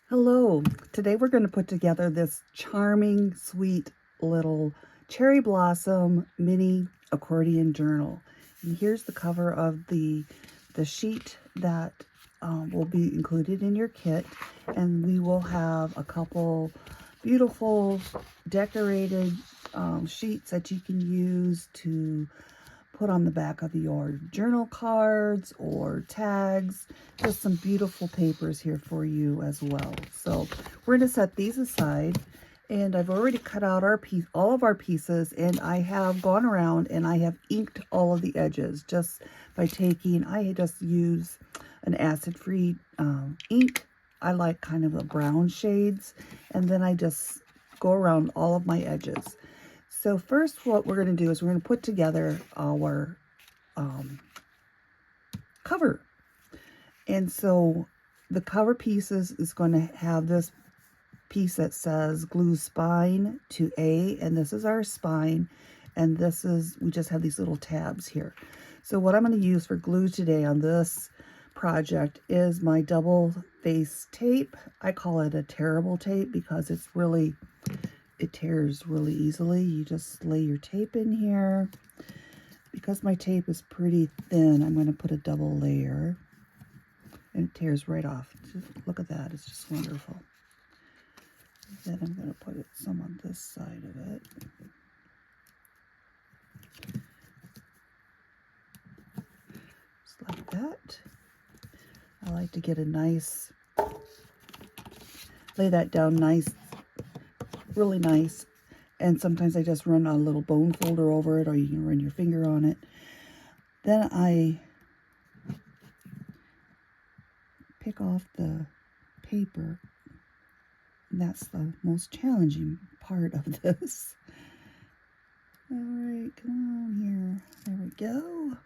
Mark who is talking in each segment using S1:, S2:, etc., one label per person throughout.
S1: Hello, today we're going to put together this charming, sweet little cherry blossom mini accordion journal. And here's the cover of the sheet that will be included in your kit. And we will have a couple beautiful decorated sheets that you can use to put on the back of your journal cards or tags. Just some beautiful papers here for you as well. So we're going to set these aside, and I've already cut out all of our pieces, and I have gone around and I have inked all of the edges just by I just use an acid-free ink. I like kind of the brown shades, and then I just go around all of my edges. So first, what we're going to do is we're going to put together our cover. And so the cover pieces is going to have this piece that says glue spine to A, and this is our spine, and we just have these little tabs here. So what I'm going to use for glue today on this project is my double face tape. I call it a terrible tape because it tears really easily. You just lay your tape in here. Because my tape is pretty thin, I'm going to put a double layer. And it tears right off. Just look at that. It's just wonderful. Then I'm going to put some on this side of it. Just like that. I like to get lay that down nice, really nice. And sometimes I just run a little bone folder over it, or you can run your finger on it. Then I pick off the paper. And that's the most challenging part of this. All right, come on here. There we go.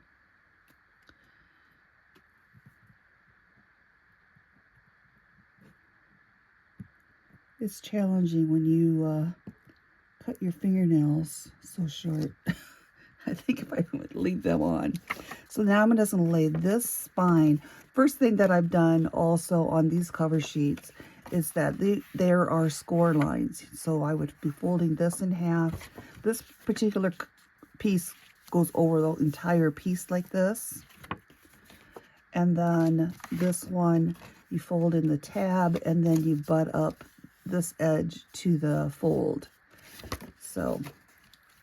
S1: It's challenging when you cut your fingernails so short. I think if I would leave them on. So now I'm just going to lay this spine. First thing that I've done also on these cover sheets is that there are score lines. So I would be folding this in half. This particular piece goes over the entire piece like this. And then this one, you fold in the tab, and then you butt up this edge to the fold. So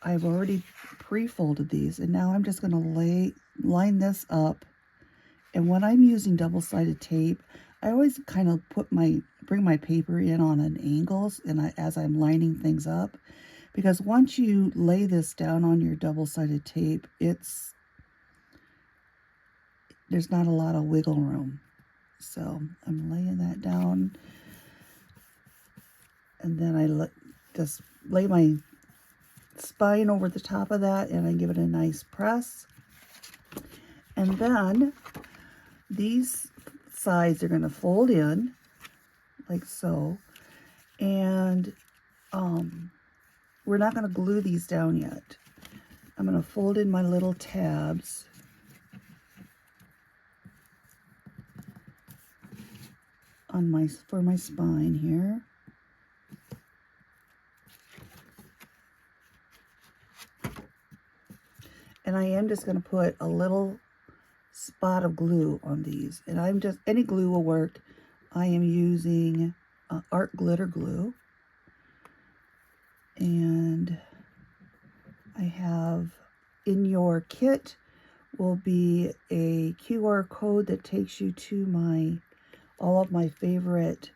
S1: I've already pre-folded these, and now I'm just going to line this up. And when I'm using double-sided tape, I always kind of bring my paper in on an angles, and as I'm lining things up, because once you lay this down on your double-sided tape, there's not a lot of wiggle room. So I'm laying that down, and then I just lay my spine over the top of that, and I give it a nice press. And then these sides are going to fold in like so, and we're not going to glue these down yet. I'm going to fold in my little tabs for my spine here. And I am just going to put a little spot of glue on these. And any glue will work. I am using art glitter glue. And I have in your kit will be a QR code that takes you to all of my favorite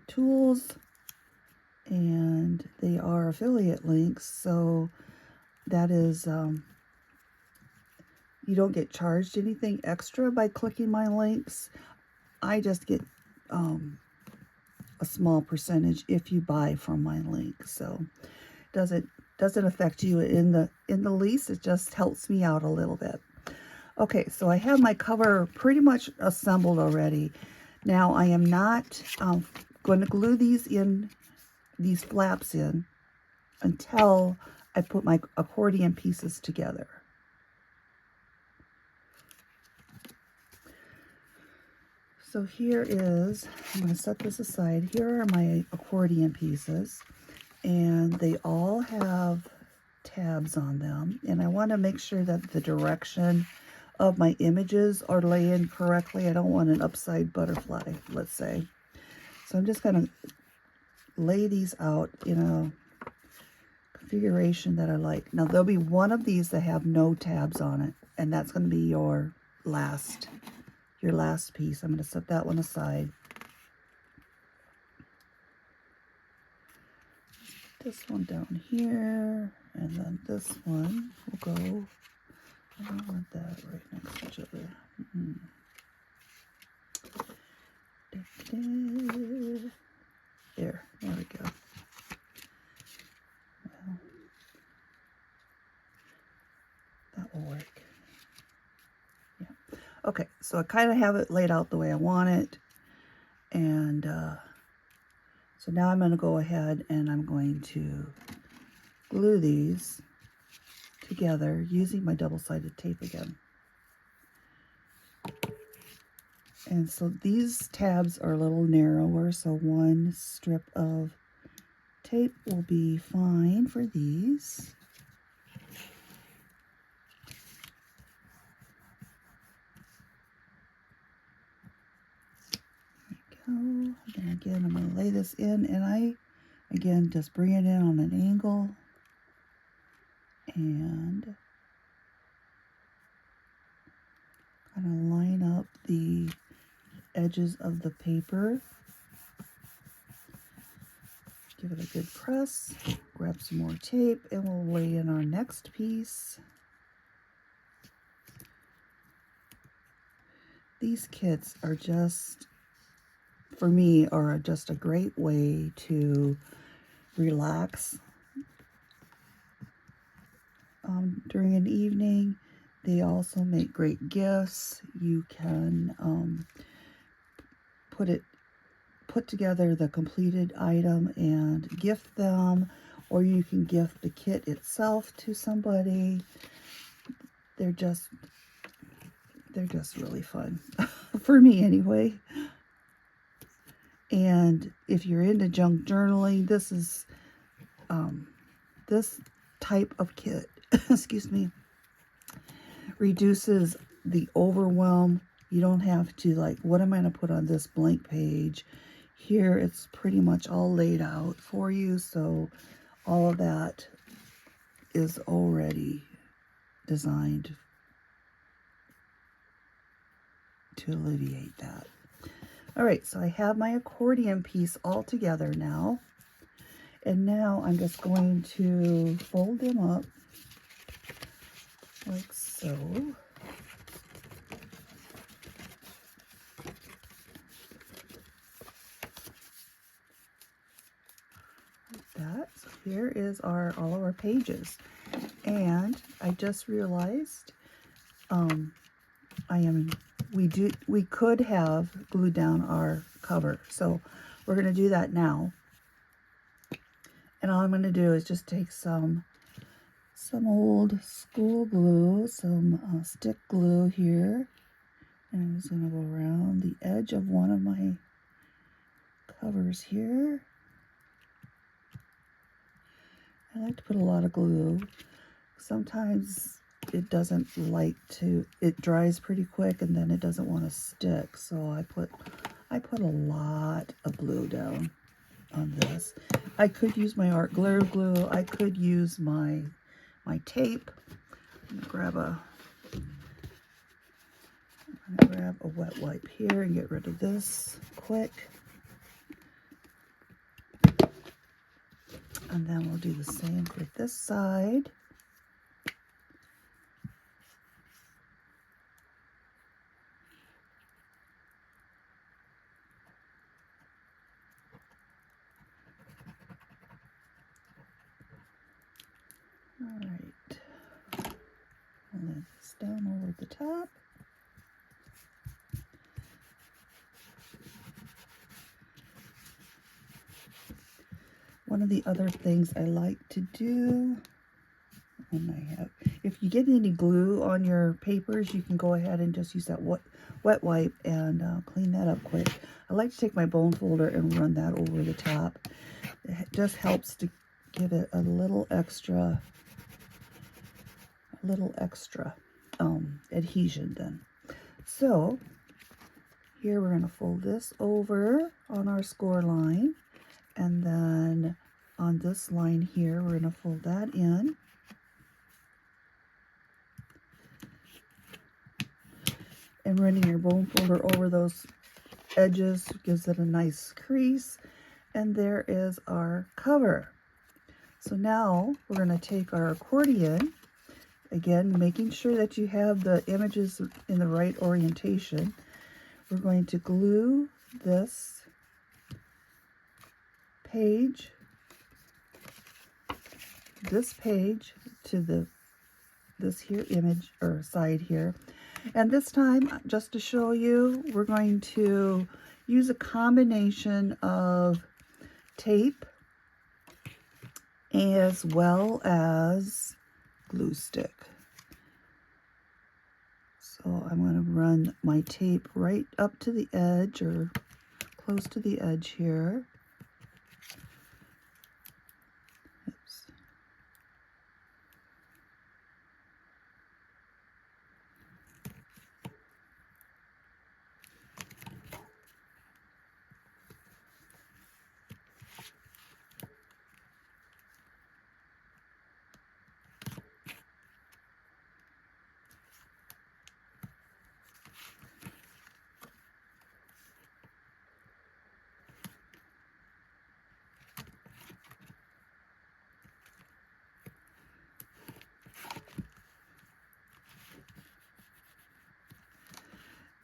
S1: tools. And they are affiliate links. So that is, you don't get charged anything extra by clicking my links. I just get a small percentage if you buy from my link. So doesn't affect you in the least. It just helps me out a little bit. Okay, so I have my cover pretty much assembled already. Now I am not going to glue these flaps in until I put my accordion pieces together. So here is, I'm going to set this aside. Here are my accordion pieces, and they all have tabs on them. And I want to make sure that the direction of my images are laying correctly. I don't want an upside butterfly, let's say. So I'm just going to lay these out in a configuration that I like. Now there'll be one of these that have no tabs on it, and that's going to be your last piece. I'm going to set that one aside. This one down here, and then this one will go. I don't want that right next to each other. There we go. Well, that will work. Yeah. Okay, so I kind of have it laid out the way I want it. And so now I'm going to go ahead and I'm going to glue these together using my double-sided tape again. And so these tabs are a little narrower, so one strip of tape will be fine for these. There we go. And again, I'm going to lay this in, and I, again, just bring it in on an angle. And kind of line up the edges of the paper. Give it a good press. Grab some more tape, and we'll lay in our next piece. These kits are just, for me, are just a great way to relax during an evening. They also make great gifts. You can put together the completed item and gift them, or you can gift the kit itself to somebody. They're just really fun for me anyway. And if you're into junk journaling, this is this type of kit excuse me, reduces the overwhelm. You don't have to, like, what am I going to put on this blank page? Here it's pretty much all laid out for you, so all of that is already designed to alleviate that. All right, so I have my accordion piece all together now, and now I'm just going to fold them up like so. Like that. So here is all of our pages. And I just realized we could have glued down our cover. So we're going to do that now. And all I'm going to do is just take some old school glue, some stick glue here, and I'm just going to go around the edge of one of my covers here. I like to put a lot of glue. Sometimes it doesn't like to, it dries pretty quick and then it doesn't want to stick, so I put a lot of glue down on this. I could use my art glue. I could use my tape. I'm gonna grab a wet wipe here and get rid of this quick. And then we'll do the same for this side. All right. I'll lay this down over the top. One of the other things I like to do, And I have, if you get any glue on your papers, you can go ahead and just use that wet wipe and clean that up quick. I like to take my bone folder and run that over the top. It just helps to give it a little extra adhesion then. So here we're going to fold this over on our score line, and then on this line here we're going to fold that in. And running your bone folder over those edges gives it a nice crease. And there is our cover. So now we're going to take our accordion, again making sure that you have the images in the right orientation. We're going to glue this page to this here image or side here. And this time, just to show you, we're going to use a combination of tape as well as glue stick. So I'm going to run my tape right up to the edge or close to the edge here. Oops.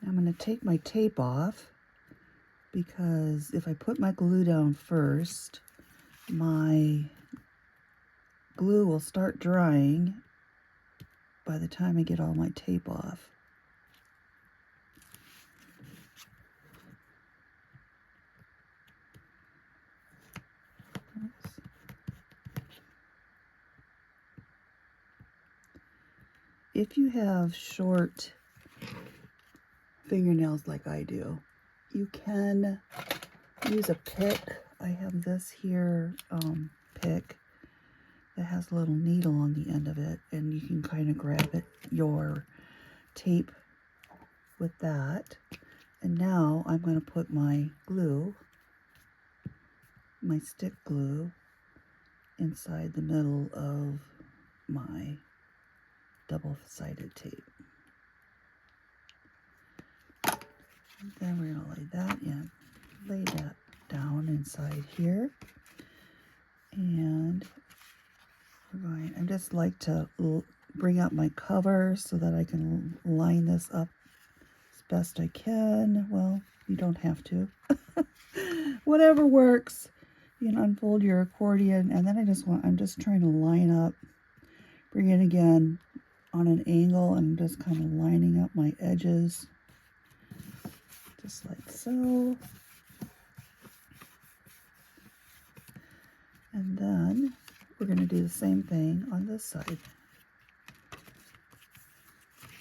S1: I'm going to take my tape off because if I put my glue down first, my glue will start drying by the time I get all my tape off. Oops. If you have short fingernails like I do, you can use a pick. I have this here pick that has a little needle on the end of it, and you can kind of grab your tape with that. And now I'm going to put my glue, my stick glue, inside the middle of my double-sided tape. Then we're going to lay that down inside here. And I just like to bring up my cover so that I can line this up as best I can. Well, you don't have to. Whatever works. You can unfold your accordion, and then I'm just trying to line up, bring it again on an angle, and just kind of lining up my edges. Just like so. And then we're going to do the same thing on this side.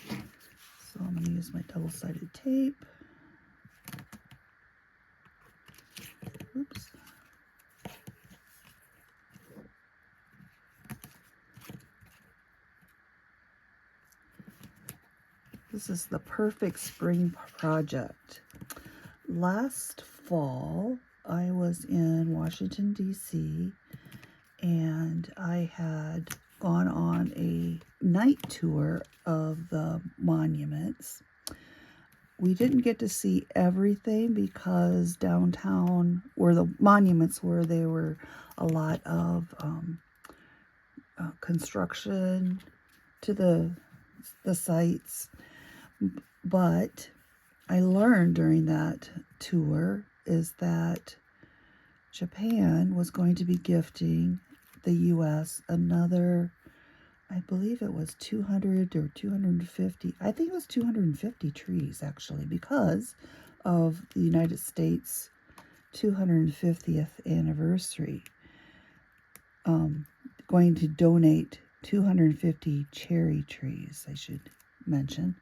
S1: So I'm going to use my double-sided tape. Oops. This is the perfect spring project. Last fall, I was in Washington, D.C., and I had gone on a night tour of the monuments. We didn't get to see everything because downtown, where the monuments were, there were a lot of construction to the sites. But I learned during that tour is that Japan was going to be gifting the U.S. another, I believe it was 200 or 250, I think it was 250 trees actually, because of the United States 250th anniversary. Going to donate 250 cherry trees, I should mention,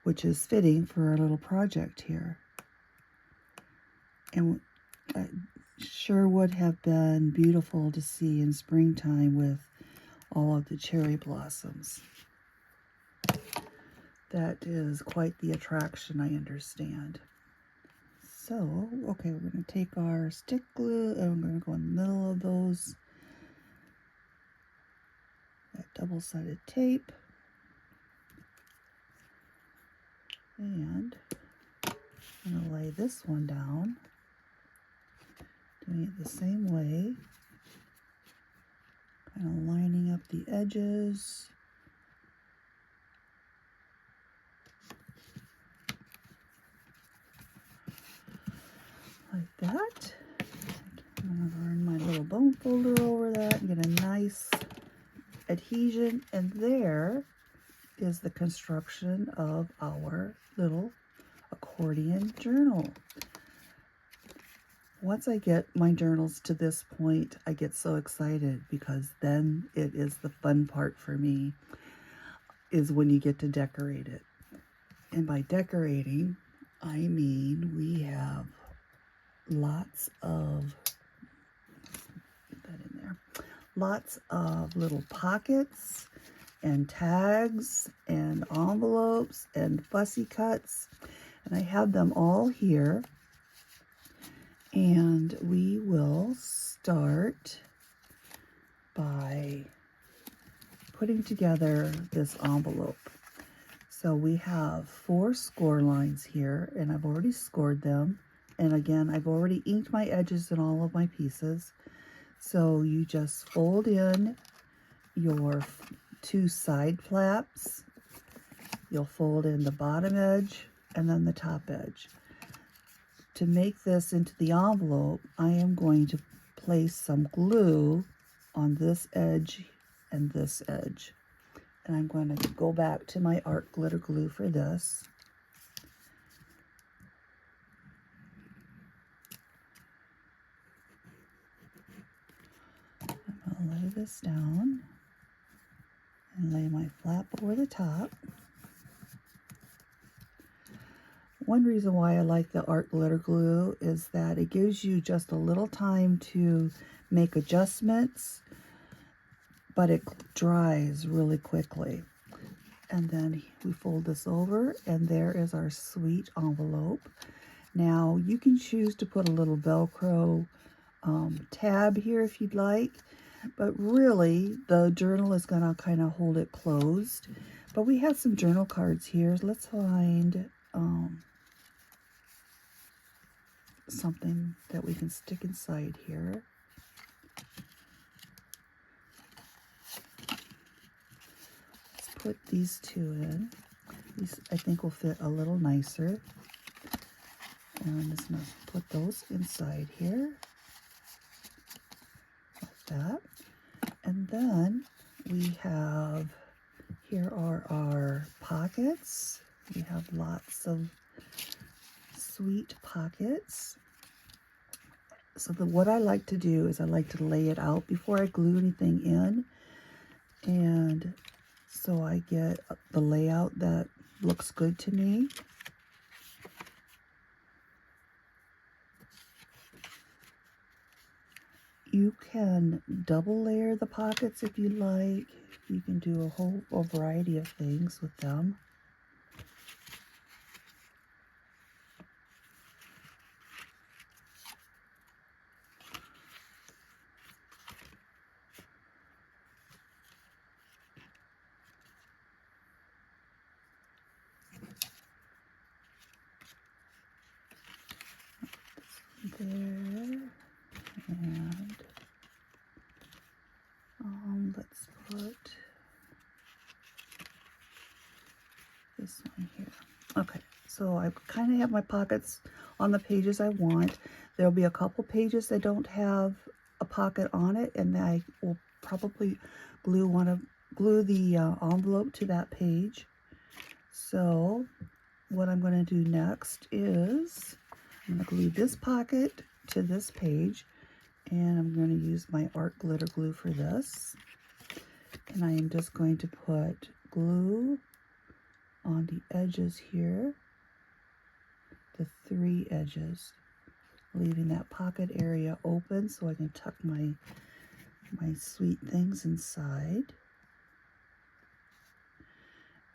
S1: which is fitting for our little project here. And sure would have been beautiful to see in springtime with all of the cherry blossoms. That is quite the attraction, I understand. So, okay, we're going to take our stick glue and we're going to go in the middle of those, that double-sided tape. And I'm going to lay this one down, doing it the same way, kind of lining up the edges. Like that. I'm going to run my little bone folder over that and get a nice adhesion, and there is the construction of our little accordion journal. Once I get my journals to this point, I get so excited because then it is the fun part for me, is when you get to decorate it. And by decorating, I mean we have lots of, get that in there, lots of little pockets and tags and envelopes and fussy cuts. And I have them all here. And we will start by putting together this envelope. So we have 4 score lines here, and I've already scored them. And again, I've already inked my edges in all of my pieces. So you just fold in your 2 side flaps. You'll fold in the bottom edge and then the top edge. To make this into the envelope, I am going to place some glue on this edge and this edge. And I'm going to go back to my art glitter glue for this. I'm going to lay this down and lay my flap over the top. One reason why I like the art glitter glue is that it gives you just a little time to make adjustments, but it dries really quickly. And then we fold this over, and there is our sweet envelope. Now, you can choose to put a little Velcro tab here if you'd like, but really the journal is going to kind of hold it closed. But we have some journal cards here. Let's find something that we can stick inside here. Let's put these 2 in. These I think will fit a little nicer. And I'm just going to put those inside here, like that. And then we have, here are our pockets. We have lots of sweet pockets. So what I like to do is I like to lay it out before I glue anything in. And so I get the layout that looks good to me. You can double layer the pockets if you like. You can do a variety of things with them. There, and let's put this one here. Okay, so I kind of have my pockets on the pages I want. There'll be a couple pages that don't have a pocket on it, and I will probably glue the envelope to that page. So what I'm going to do next is I'm going to glue this pocket to this page, and I'm going to use my art glitter glue for this. And I am just going to put glue on the edges here, the 3 edges, leaving that pocket area open so I can tuck my sweet things inside.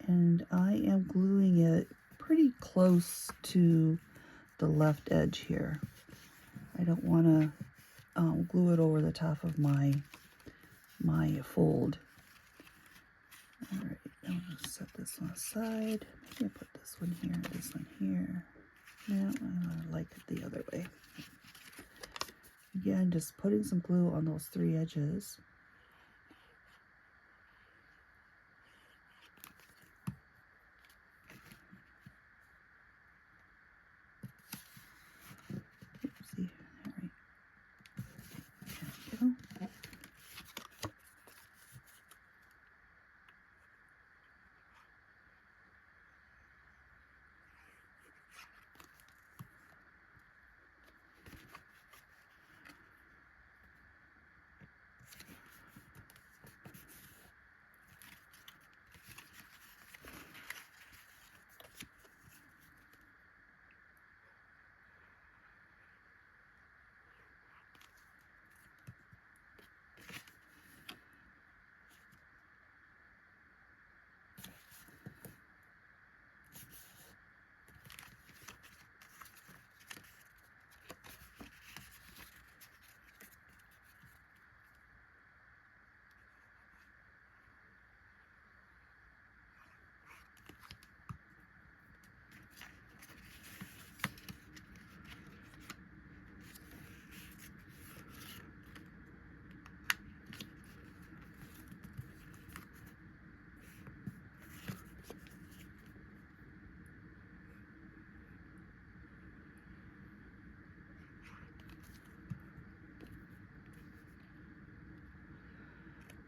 S1: And I am gluing it pretty close to the left edge here. I don't want to glue it over the top of my fold. All right, I'm going to set this one aside. Maybe I put this one here, this one here. No, I like it the other way. Again, just putting some glue on those 3 edges. Oopsie, all right. There we go.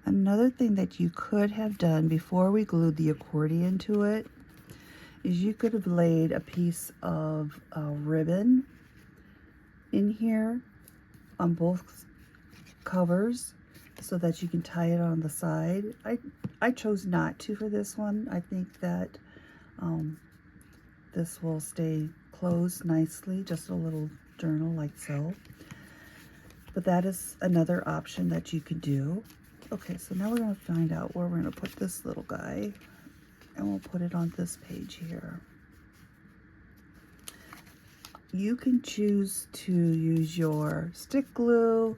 S1: Another thing that you could have done before we glued the accordion to it is you could have laid a piece of ribbon in here on both covers so that you can tie it on the side. I chose not to for this one. I think that this will stay closed nicely, just a little journal like so. But that is another option that you could do. Okay, so now we're going to find out where we're going to put this little guy, and we'll put it on this page here. You can choose to use your stick glue,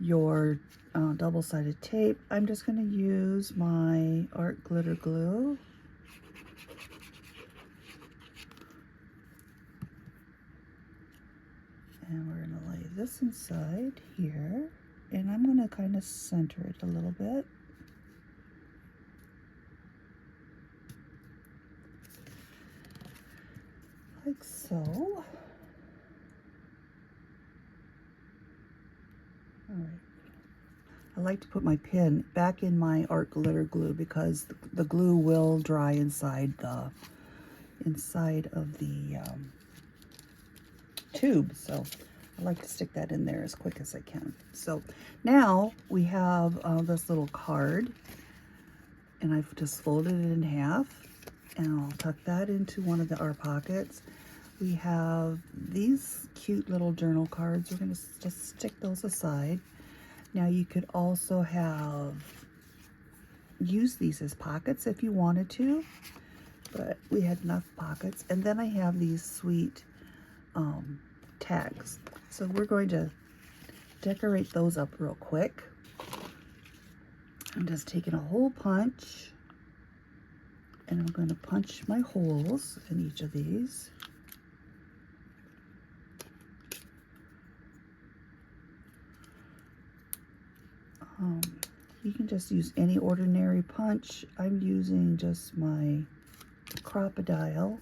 S1: your double-sided tape. I'm just going to use my art glitter glue. And we're going to lay this inside here. And I'm going to kind of center it a little bit. Like so. All right. I like to put my pen back in my art glitter glue because the glue will dry inside of the tube. So I like to stick that in there as quick as I can. So now we have this little card, and I've just folded it in half, and I'll tuck that into one of our pockets. We have these cute little journal cards. We're going to just stick those aside. Now you could also use these as pockets if you wanted to, but we had enough pockets. And then I have these sweet tags. So we're going to decorate those up real quick. I'm just taking a hole punch, and I'm going to punch my holes in each of these. You can just use any ordinary punch. I'm using just my crocodile.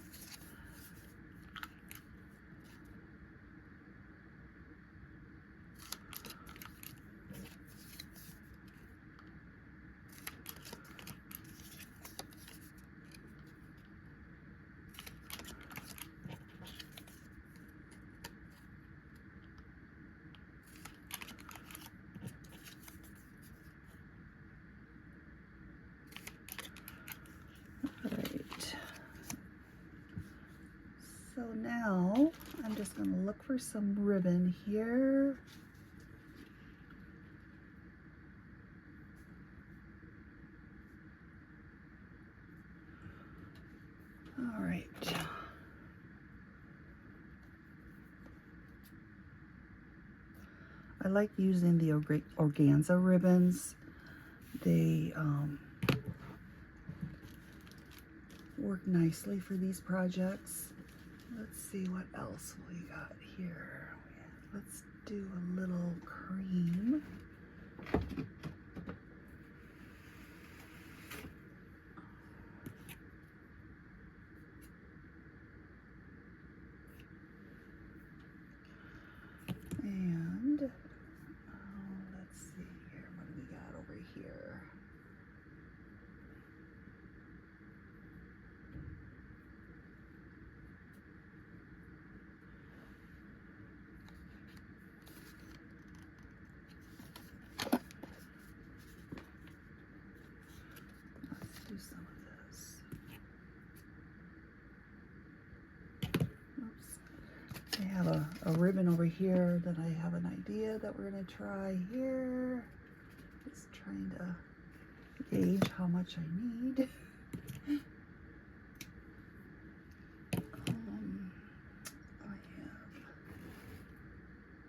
S1: now I'm just going to look for some ribbon here. All right. I like using the organza ribbons. They work nicely for these projects. Let's see what else we got here. Let's do a little cream. And let's see here, what do we got over here? Let's do some of this. Oops. I have a ribbon over here that I have an idea that we're going to try here. Just trying to gauge how much I need. I have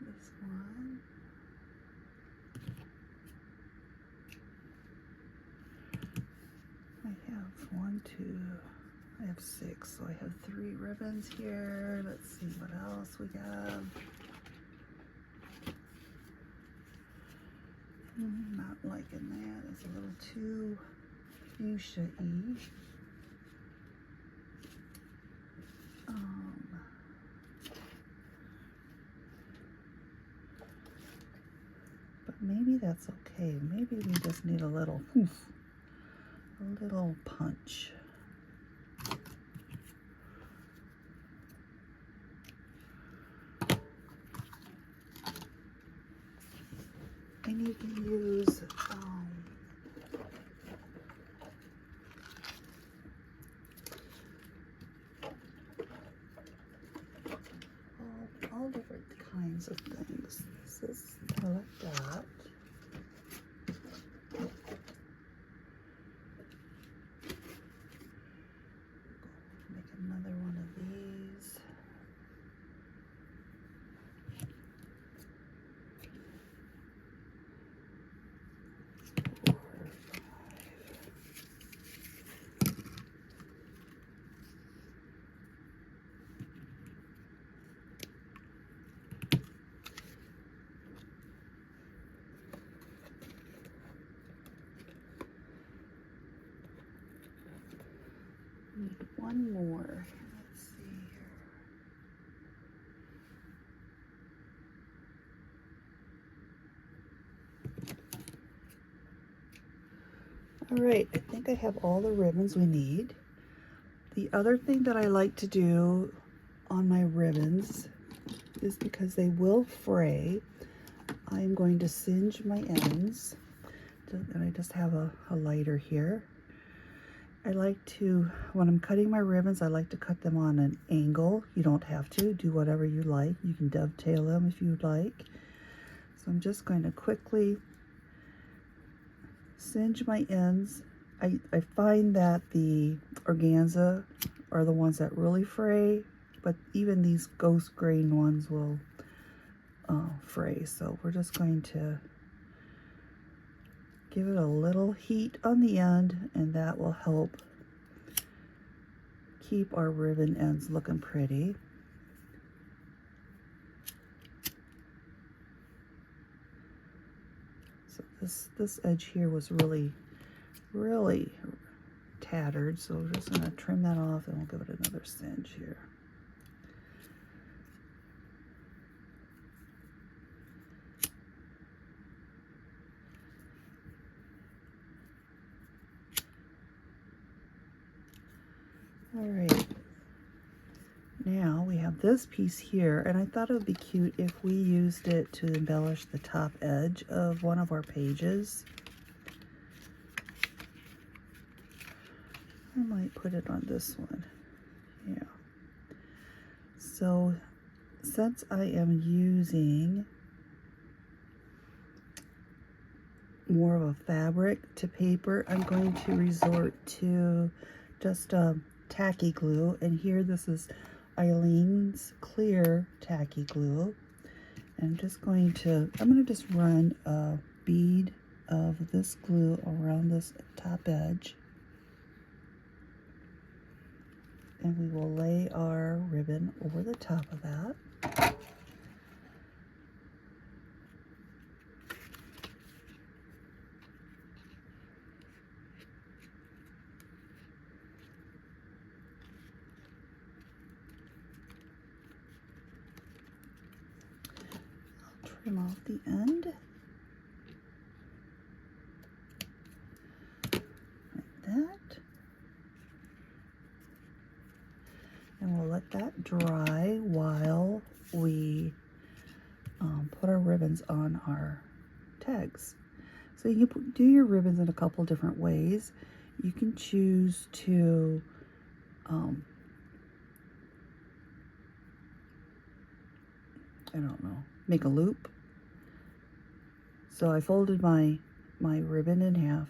S1: this one. I have one, two, I have 6, so I have 3 ribbons here. Let's see what else we got. Not liking that. It's a little too fuchsia-y. But maybe that's okay. Maybe we just need a little punch. And you can use all different kinds of things. This is kind of like that. Make another one of these. Need one more. Let's see here. All right, I think I have all the ribbons we need. The other thing that I like to do on my ribbons is, because they will fray, I'm going to singe my ends. And I just have a lighter here. I like to, when I'm cutting my ribbons, I like to cut them on an angle. You don't have to, do whatever you like. You can dovetail them if you'd like. So I'm just going to quickly singe my ends. I find that the organza are the ones that really fray, but even these ghost grain ones will fray. So we're just going to give it a little heat on the end, and that will help keep our ribbon ends looking pretty. So this edge here was really tattered, so we're just going to trim that off, and we'll give it another singe here. All right, now we have this piece here, and I thought it would be cute if we used it to embellish the top edge of one of our pages. I might put it on this one, yeah. So since I am using more of a fabric to paper, I'm going to resort to just tacky glue. And here, this is Eileen's clear tacky glue. And I'm going to just run a bead of this glue around this top edge. And we will lay our ribbon over the top of that. Trim off the end. Like that. And we'll let that dry while we put our ribbons on our tags. So you can do your ribbons in a couple different ways. You can choose to I don't know, make a loop. So I folded my ribbon in half.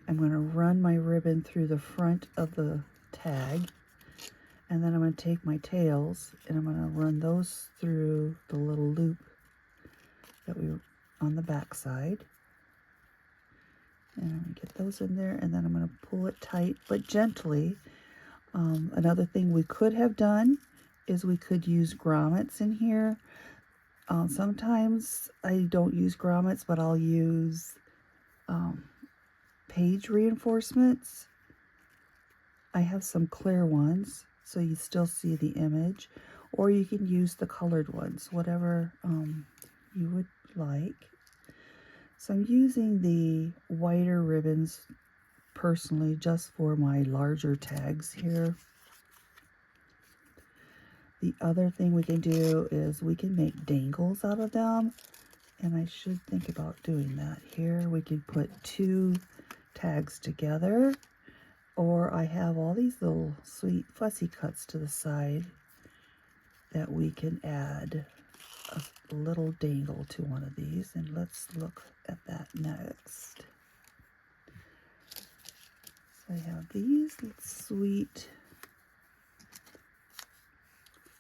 S1: I'm going to run my ribbon through the front of the tag, and then I'm going to take my tails and I'm going to run those through the little loop that we on the back side. And I'm going to get those in there, and then I'm going to pull it tight but gently. Another thing we could have done is we could use grommets in here. Sometimes I don't use grommets, but I'll use page reinforcements. I have some clear ones, so you still see the image, or you can use the colored ones, whatever you would like. So I'm using the whiter ribbons personally just for my larger tags here. The other thing we can do is we can make dangles out of them, and I should think about doing that here. We can put two tags together, or I have all these little sweet fussy cuts to the side that we can add a little dangle to one of these, and let's look at that next. So I have these sweet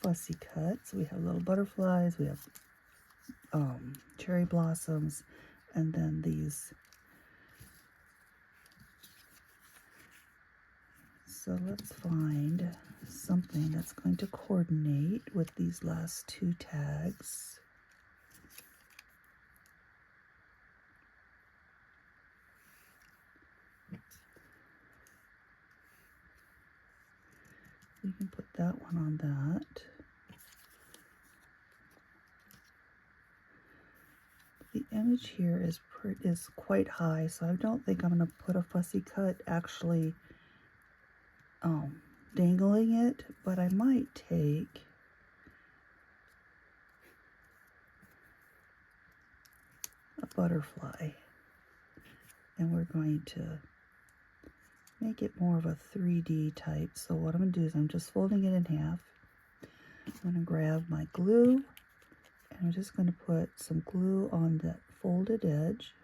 S1: fussy cuts. We have little butterflies, we have cherry blossoms, and then these. So let's find something that's going to coordinate with these last two tags. We can put that one on that. The image here is quite high, so I don't think I'm going to put a fussy cut actually dangling it, but I might take a butterfly, and we're going to make it more of a 3D type. So what I'm going to do is I'm just folding it in half. I'm going to grab my glue, and I'm just going to put some glue on that folded edge,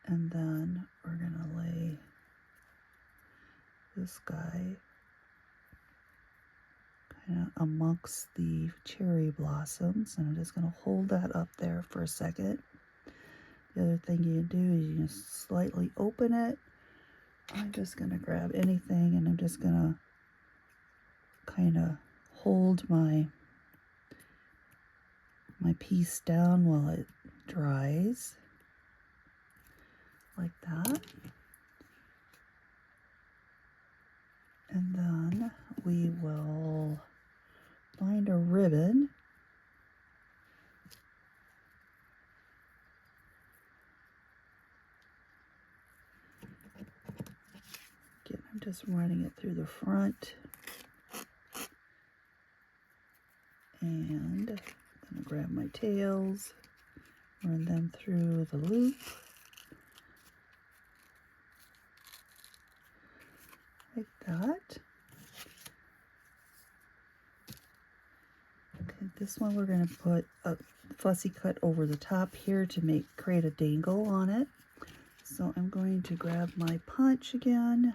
S1: and then we're going to lay this guy kind of amongst the cherry blossoms, and I'm just going to hold that up there for a second. The other thing you can do is you just slightly open it. I'm just going to grab anything, and I'm just going to kind of hold my piece down while it dries, like that. And then we will find a ribbon. Again, I'm just running it through the front. And I'm going to grab my tails, run them through the loop. Like that. This one we're going to put a fussy cut over the top here to create a dangle on it. So I'm going to grab my punch again,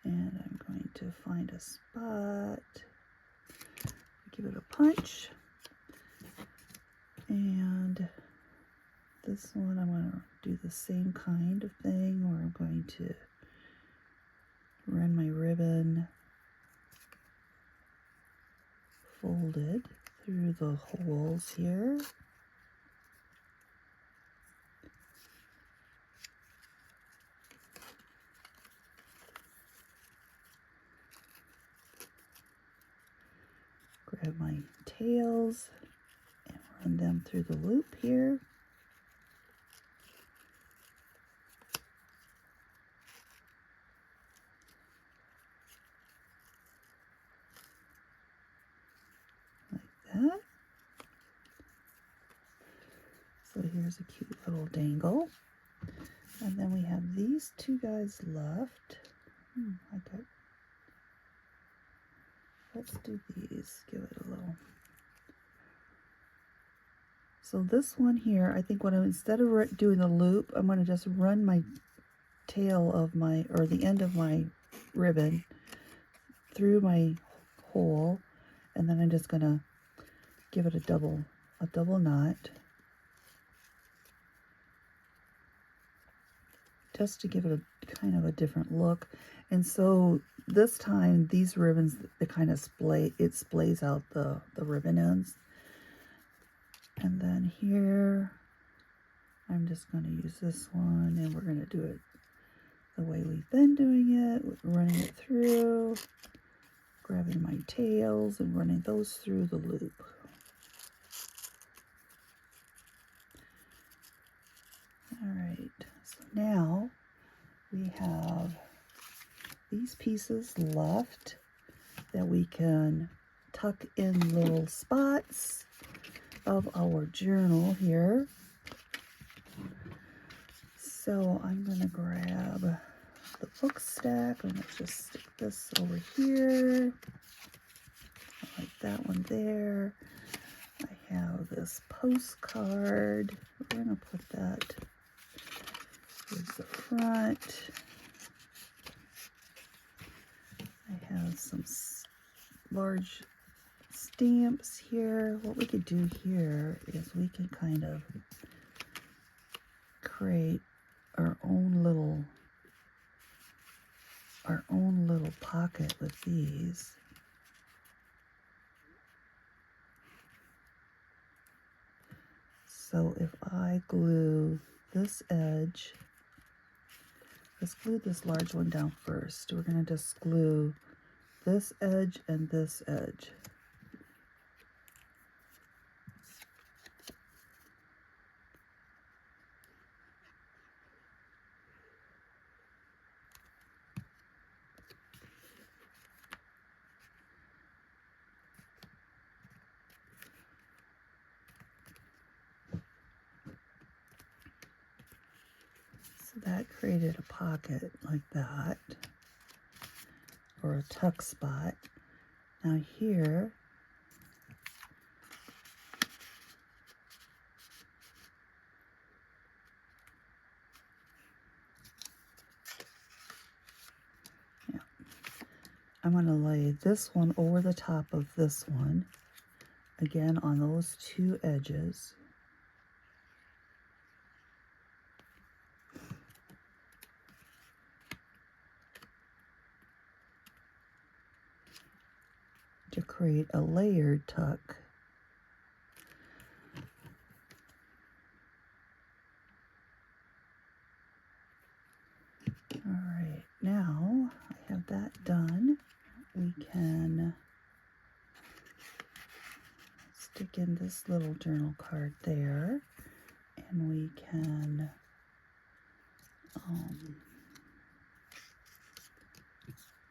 S1: and I'm going to find a spot, give it a punch, and this one I'm going to do the same kind of thing where I'm going to run my ribbon folded through the holes here. Grab my tails and run them through the loop here. Like that. So here's a cute little dangle. And then we have these two guys left. Let's do these, give it a little. So this one here, I think instead of doing the loop, I'm going to just run my tail of or the end of my ribbon through my hole, and then I'm just going to give it a double knot, just to give it a kind of a different look. And so this time these ribbons, they kind of splays out the ribbon ends. And then here I'm just going to use this one, and we're going to do it the way we've been doing it, running it through, grabbing my tails and running those through the loop. All right, so now we have these pieces left that we can tuck in little spots of our journal here. So I'm going to grab the book stack, and let's just stick this over here. I like that one there. I have this postcard. We're going to put that towards the front. I have some large stamps here. What we could do here is we can kind of create our own little pocket with these. So if I glue this edge, let's glue this large one down first. We're going to just glue this edge and this edge. So that created a pocket like that, or a tuck spot. Now here, I'm going to lay this one over the top of this one, again on those two edges. To create a layered tuck. All right, now I have that done. We can stick in this little journal card there, and we can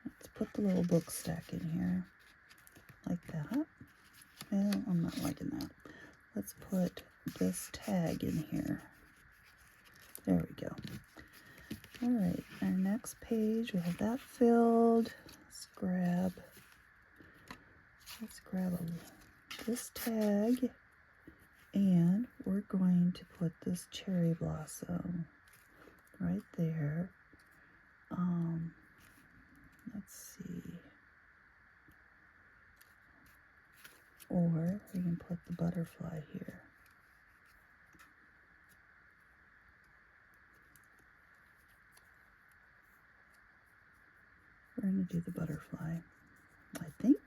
S1: let's put the little book stack in here like that. Well, I'm not liking that. Let's put this tag in here. There we go. All right, our next page, we have that filled. Let's grab this tag, and we're going to put this cherry blossom right there. Let's see. Or we can put the butterfly here. We're going to do the butterfly, I think.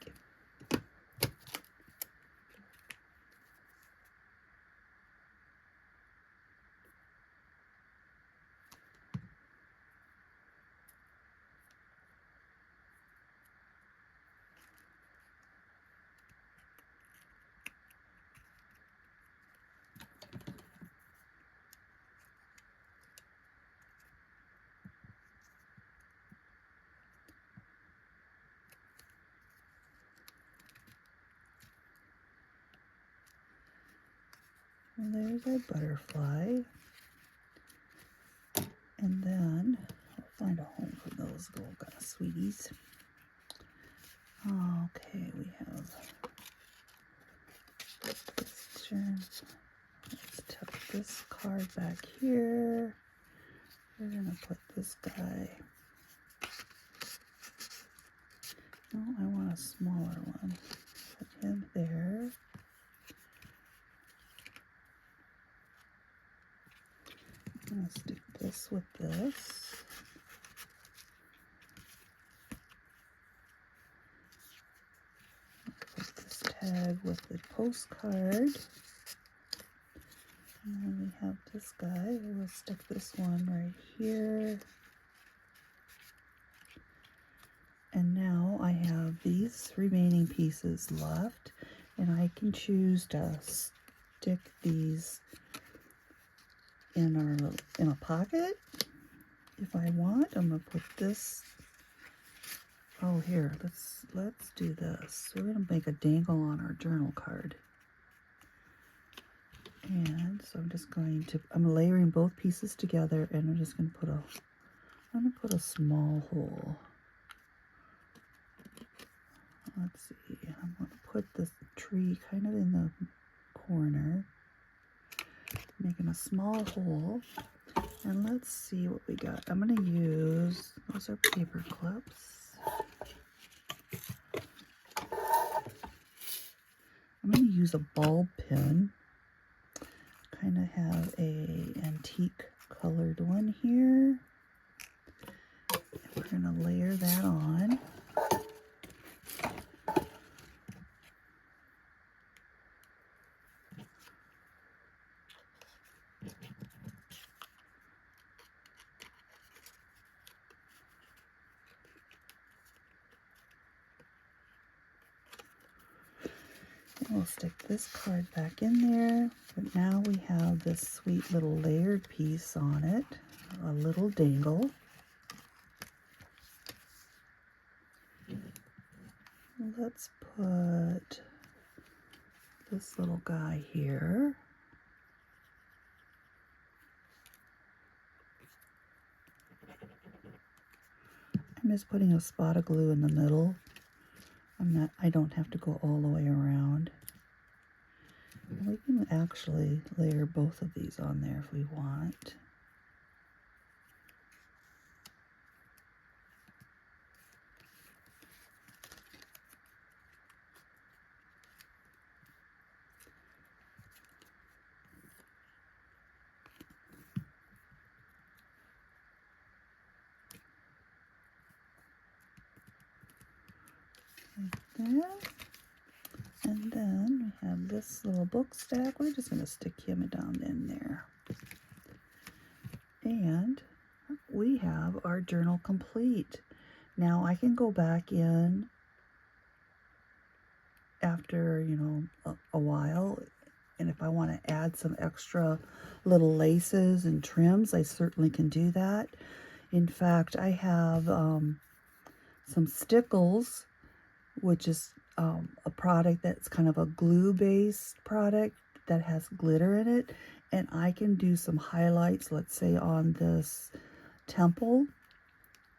S1: And there's our butterfly. And then we'll find a home for those little kind of sweeties. Okay, we have this turn. Let's tuck this card back here. We're gonna put this guy. No, I want a smaller one. Put him there. I'm gonna stick this with this. Put this tag with the postcard. And then we have this guy. We'll stick this one right here. And now I have these remaining pieces left, and I can choose to stick these in a pocket if I want. I'm gonna put this. Oh, here, let's do this. We're gonna make a dangle on our journal card. And so I'm layering both pieces together, and I'm just gonna put a small hole. Let's see, I'm gonna put this tree kind of in the corner, making a small hole. And let's see what we got. I'm gonna use, those are paper clips. I'm gonna use a bulb pin. Kind of have a antique colored one here. And we're gonna layer that on. We'll stick this card back in there, but now we have this sweet little layered piece on it, a little dangle. Let's put this little guy here. I'm just putting a spot of glue in the middle. I don't have to go all the way around. We can actually layer both of these on there if we want. Like that. And then we have this little book stack. We're just going to stick him down in there. And we have our journal complete. Now I can go back in after, a while, and if I want to add some extra little laces and trims, I certainly can do that. In fact, I have some stickles, which is a product that's kind of a glue-based product that has glitter in it, and I can do some highlights, let's say on this temple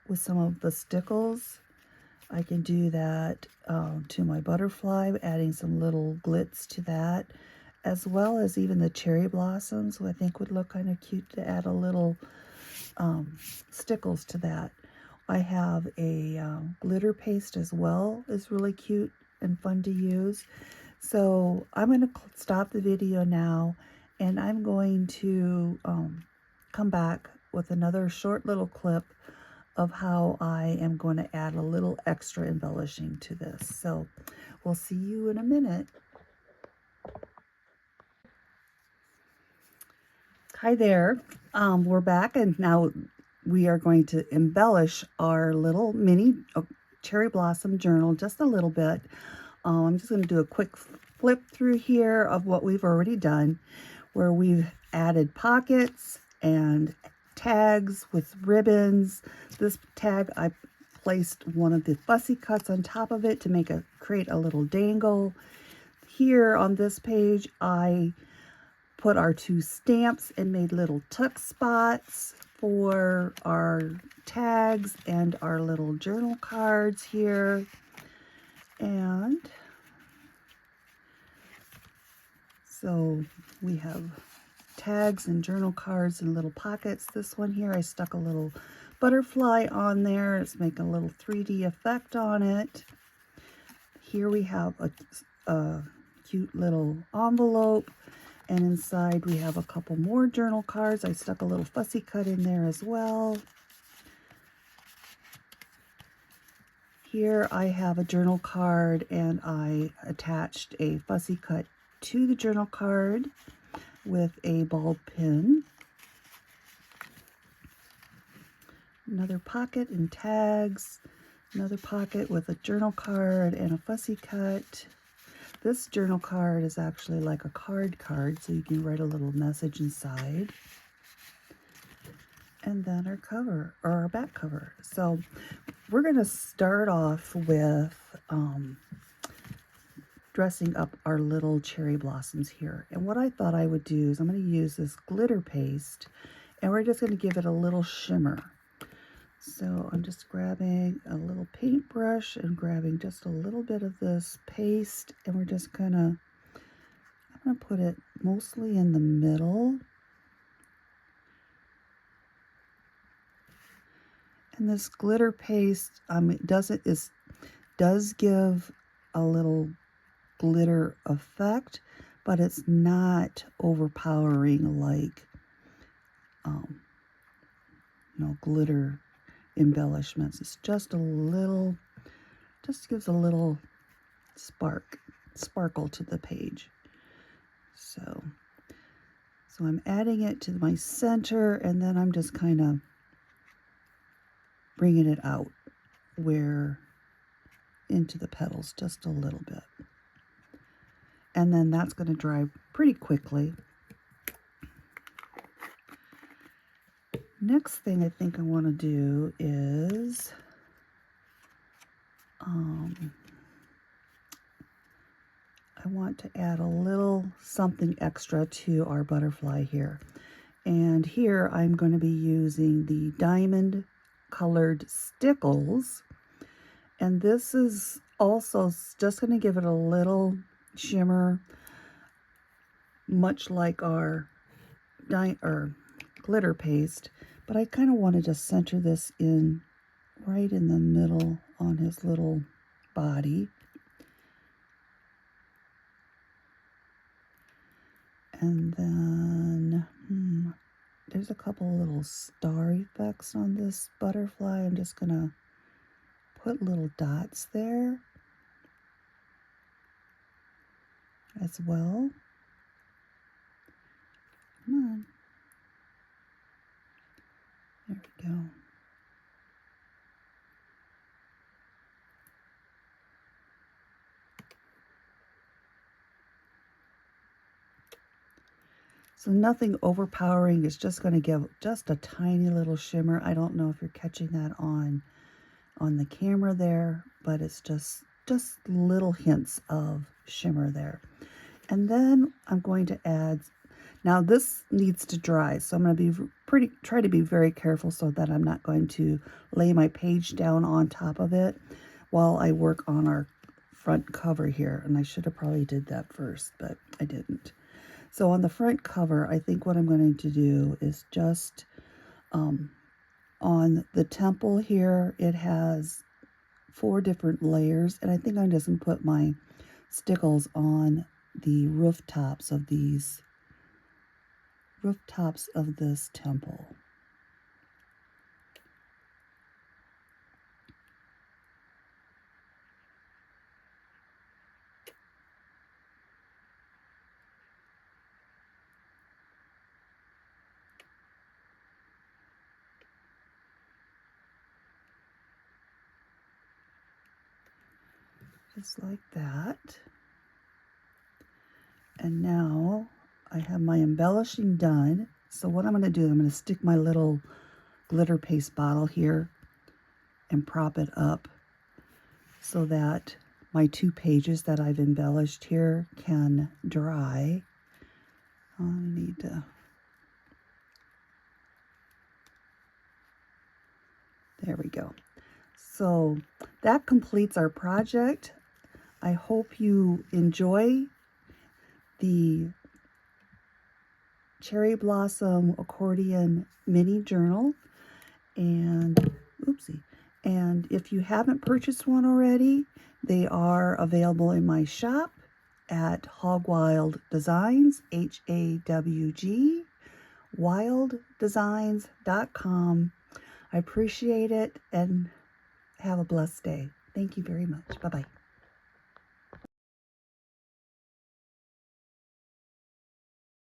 S1: with some of the stickles. I can do that to my butterfly, adding some little glitz to that, as well as even the cherry blossoms, I think would look kind of cute to add a little stickles to that. I have a glitter paste as well, is really cute and fun to use. So I'm going to stop the video now, and I'm going to come back with another short little clip of how I am going to add a little extra embellishing to this. So we'll see you in a minute. Hi there. We're back, and now we are going to embellish our little mini cherry blossom journal just a little bit. I'm just going to do a quick flip through here of what we've already done, where we've added pockets and tags with ribbons. This tag, I placed one of the fussy cuts on top of it to create a little dangle. Here on this page, I put our 2 stamps and made little tuck spots for our tags and our little journal cards here. And so we have tags and journal cards and little pockets. This one here, I stuck a little butterfly on there. It's making a little 3D effect on it. Here we have a cute little envelope, and inside we have a couple more journal cards. I stuck a little fussy cut in there as well. Here I have a journal card, and I attached a fussy cut to the journal card with a ball pin. Another pocket and tags. Another pocket with a journal card and a fussy cut. This journal card is actually like a card, so you can write a little message inside. And then our cover, or our back cover. So we're going to start off with dressing up our little cherry blossoms here. And what I thought I would do is I'm going to use this glitter paste, and we're just going to give it a little shimmer. So I'm just grabbing a little paintbrush and grabbing just a little bit of this paste, and we're just I'm going to put it mostly in the middle. And this glitter paste, does give a little glitter effect, but it's not overpowering like, glitter embellishments. It's just gives a little sparkle to the page. So I'm adding it to my center, and then I'm just kind of bringing it out into the petals just a little bit. And then that's going to dry pretty quickly. Next thing I think I want to do is I want to add a little something extra to our butterfly here. And here I'm going to be using the diamond colored stickles. And this is also just going to give it a little shimmer, much like our glitter paste. But I kind of want to just center this in right in the middle on his little body. And then there's a couple little star effects on this butterfly. I'm just going to put little dots there as well. Come on. There we go. So nothing overpowering. It's just going to give just a tiny little shimmer. I don't know if you're catching that on the camera there, but it's just little hints of shimmer there. And then I'm going to add, now this needs to dry, so I'm going to try to be very careful so that I'm not going to lay my page down on top of it. while I work on our front cover here. And I should have probably did that first, but I didn't. So on the front cover, I think what I'm going to do is just on the temple here, it has 4 different layers, and I think I'm just going to put my stickles on the rooftops of this temple. Just like that. And now I have my embellishing done. So what I'm going to do, I'm going to stick my little glitter paste bottle here and prop it up so that my 2 pages that I've embellished here can dry. I need to... There we go. So that completes our project. I hope you enjoy the Cherry Blossom Accordion Mini Journal. And, oopsie. And if you haven't purchased one already, they are available in my shop at Hawg Wild Designs, Hawg wilddesigns.com. I appreciate it and have a blessed day. Thank you very much. Bye-bye.